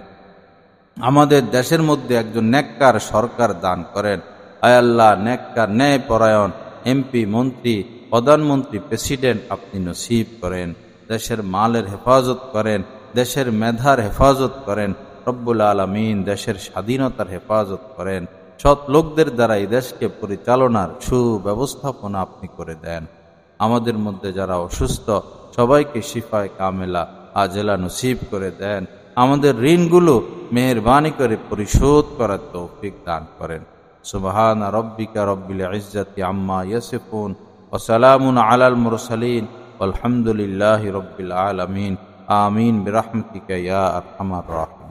আমাদের দেশের মধ্যে একজন নেককার সরকার দান করেন। আয় আল্লাহ, নেককার, ন্যায়পরায়ণ এমপি, মন্ত্রী, প্রধানমন্ত্রী, প্রেসিডেন্ট আপনি নসিব করেন। দেশের মালের হেফাজত করেন। দেশের মেধার হেফাজত করেন। রব্বুল আলামিন, দেশের স্বাধীনতার হেফাজত করেন। সৎ লোকদের দ্বারা এই দেশকে পরিচালনার সুব্যবস্থাপনা আপনি করে দেন। আমাদের মধ্যে যারা অসুস্থ, সবাইকে শিফায়ে কামেলা আজেলা নসিব করে দেন। আমাদের ঋণগুলো মেহেরবানি করে পরিশোধ করার তৌফিক দান করেন। সুবহানা রাব্বিকা রাব্বিল ইজ্জাতি আম্মা ইয়াসিফুন ওয়া সালামুন আলাল মুরসালিন ওয়ালহামদুলিল্লাহি রাব্বিল আলামিন। আমিন বিরহমাতিকা ইয়া আরহামার রাহিমিন।